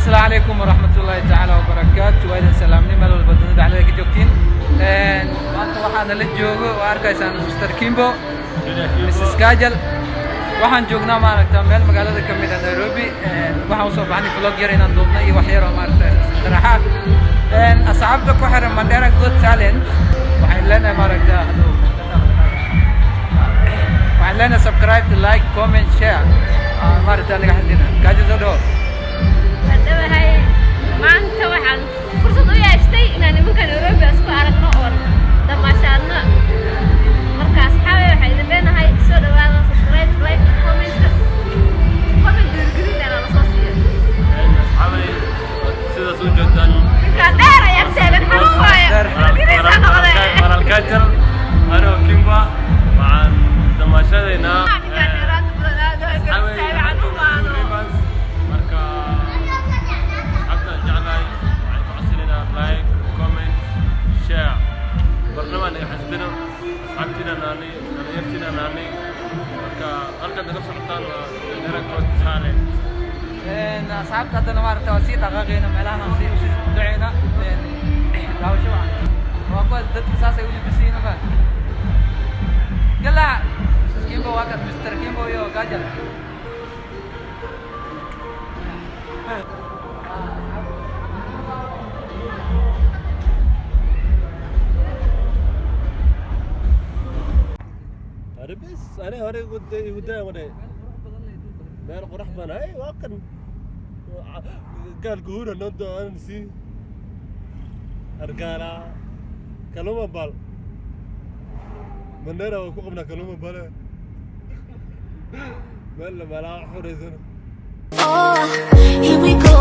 السلام عليكم ورحمة الله تعالى وبركاته. وإذا سلامني مال والبدن على ذلك جوكتين. maanta waxaan la joogo oo arkaysaan Mr. Kimbo, Mrs. Kajal. waxaan joognaa maaragtaa meel magaalada ka mid ah Nairobi. waxaan u soo baxnay vlog yar inaan duubno iyo wax yar oo maaragtaa istiraxa. asxaabta ku xiran Mandera Got Talent waxaan leenahay maaragtaa waxaan leenahay subscribe, like, comment, share. maaragtaa naga xadina. Kajal soo dhawo. hadaba maanta waxaan fursad u yeeshay inaan nimanka Nairobi isku aragno oo damaashaadna markaas xaway waxay idin leenahay soo dhawaada, subscribe, like, comment dirgirina la soo siiyo asxaabay sida soo joogtaan ka dheer ayaa taagan maral Kajal ano Kimba waxaan damaashadeena like, comment, share. برنامج حسدنا أصحابنا ناني نيرتنا ناني. أركض نفس الطال نركض ثاني. أصحاب هذا نمر توسيط أغاقينا ملانا في دعينا. لا وشو عن. وأقول ضد أساس يقول بسينا بقى. يلا. كيمبو وقت مستر كيمبو يو كاجل. بس أنا هوري قدام هوري بير قرح بنا أي واقن قال كهورا نودو أنسي أرجالا كلمة بال من نرى وكوكبنا كلمة بال بل ملا حوريزنا. Here we go,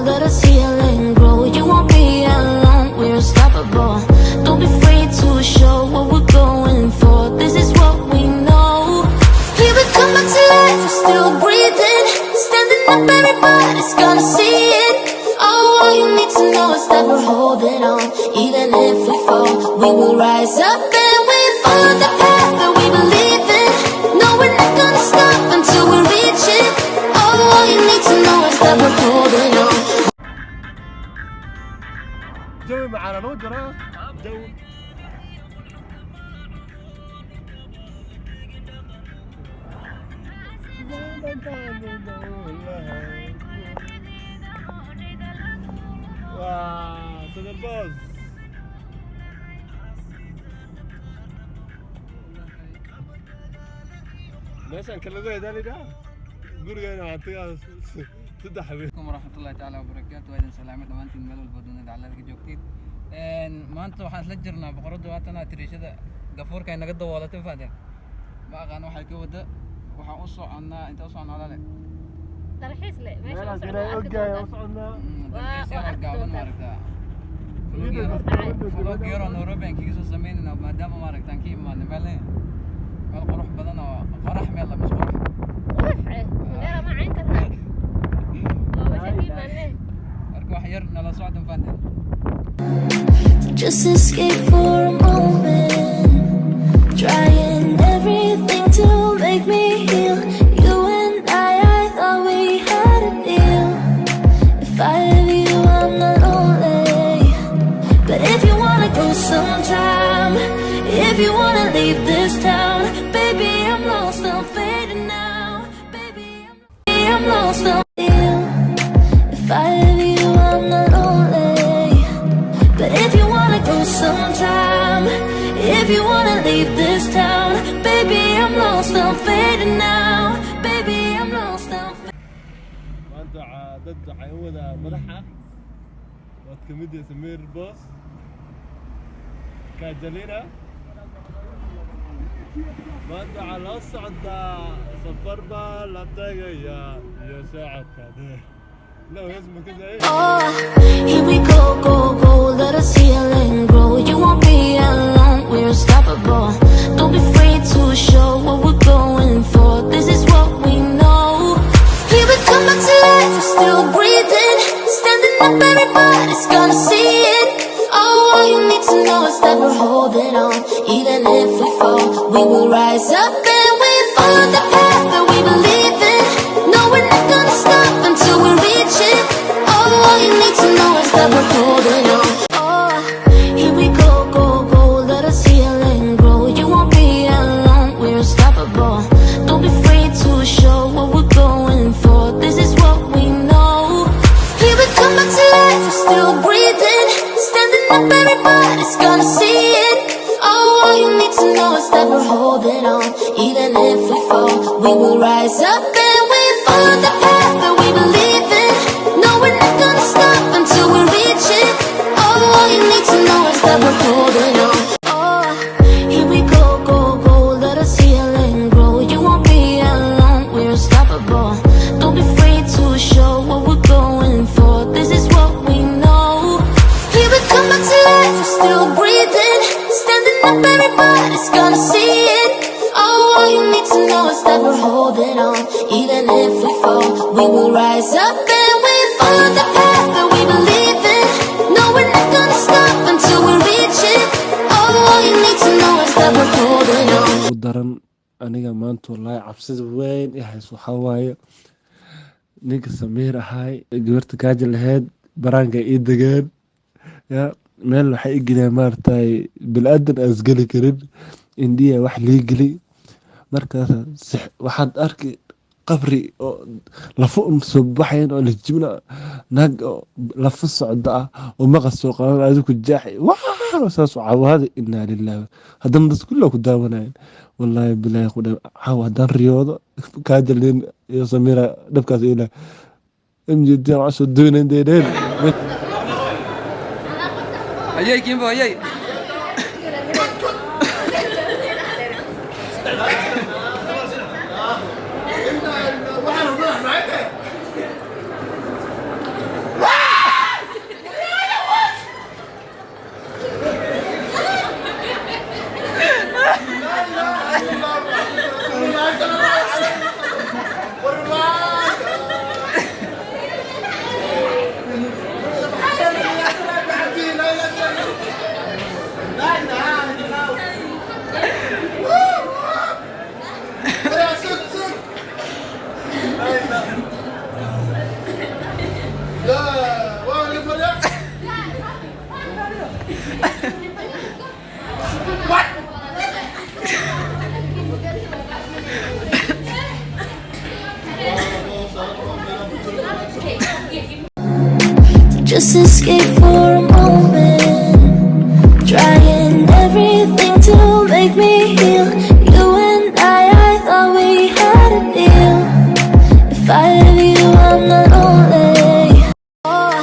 let us heal and grow. You won't be alone, we're unstoppable. Don't be afraid to show what we're going for. This is what we know. Here we come back to life, we're still breathing. Standing up, everybody's gonna see it. Oh, all you need to know is that we're holding on. Even if we fall, we will rise up and we follow the path that we believe in. No, we're not gonna stop until we reach it. All you need to know is that we're holding on. جو معنا نودرة جو واو سيد الباص ماشي نكلمه ده ده gurigeena hantigaas saddex habeen. Assalamu warahmatullahi ta'ala wabarakatuh. Waydan salaamay dhamaantiin meel walba dunida calaamada ka joogtiin. maanta waxaan isla jirnaa boqorada waatana tirishada gafoorka ay naga dawoolatay faadeen. ma aqaan waxay ka wada waxaan u soconaa inta u soconaa le dalxiis le meesha u soconaa waa gaaban maaragtaa vlog yar oo Nairobi aan kaga soo sameynaa maadaama maaragtaan ka imaanay meel qurux badan oo qorax meel la masqul Just escape for a moment, trying everything to make me heal. You and I thought we had a deal. If I have you, I'm not lonely. But if you wanna go sometime, if you wanna leave this town, baby, I'm lost, I'm fading now. Baby, I'm lost, I'm fading. If I have you, I'm not lonely. But if you wanna go sometime, if you wanna leave this town, baby, I'm lost, I'm fading now. Baby, I'm lost, I'm fading. وأنت ضد حيوانة مدحة وتكمدي سمير الباص كاجلينا وأنت على الصعد سفر بلا تجيا يا ساعة كده لا اسمه كده إيه. Here we go, let us heal and grow. You won't be alone, we're unstoppable. Don't be afraid to show what we're going for. This is what we know. Here we come back to life, we're still breathing. Standing up, everybody's gonna see it. Oh, all you need to know is that we're holding on. Even if we fall, we will rise up and we follow the path that we believe in. No, we're not gonna stop until we reach it. Don't be afraid to show what we're going for. This is what we know. Here we come back to life, we're still breathing. Standing up, everybody's gonna see it. Oh, all you need to know is that we're holding on. Even if we fall, we will rise up and we follow the path that we believe in. No, we're not gonna stop until we reach it. Oh, all you need to know is that we're holding on. daran aniga maanta wallahi cabsida weyn ee hayso waxaa waaye ninka Samiir ahay gabarta gaajo lahayd baraanka ii degeen ya meel waxay igilaa maartay bilaadan asgali karin indiya wax liigili markaas waxaad arki qabri oo lafu soo baxayn oo la jibna naag lafu socda oo maqas soo qaban adigu jaaxi waa saas caawada inna lillahi hadan dad kullu ku daawanayeen wallahi billahi quda hadan riyoodo kaadalin iyo Samiira dhabkaas ila MJD عشان دون دينين ayay Kimbo ayay Just escape for a moment, trying everything to make me heal. You and I thought we had a deal. If I have you, I'm not lonely. Oh,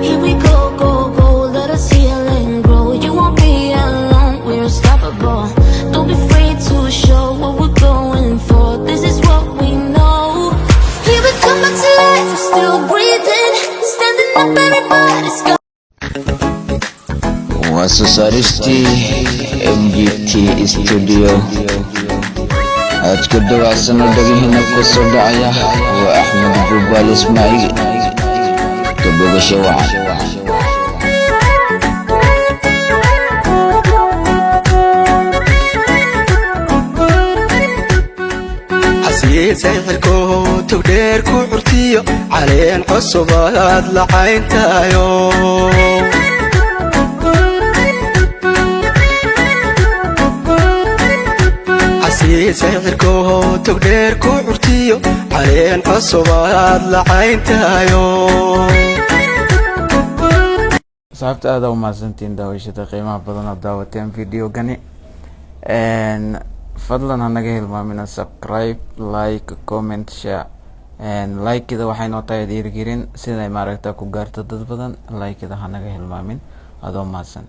here we go, go, go, let us heal and grow. You won't be alone, we're unstoppable. Don't be afraid to show what we're going for. This is what we know. Here we come back to life, we're still breathing. Standing up, everybody's got واسوساريستي MGT Studio أذكر دوا سنة دقيقة كسر دعية وأحمد جبال إسماعيل كبوغ شواعد سيحركو توديركو عرتيو علين حصبات لعين تايو سيحركو توديركو عرتيو علين حصبات لعين تايو صاحبت هذا وما سنتين داوشة قيمة بدنا داوتين فيديو غني fadlan hanaga hilmaamina subscribe like comment share and like ida waxay noo tahay dhiirigelin sida ay maaragta ku gaarto dad badan like ida hanaga hilmaamin adoo maasan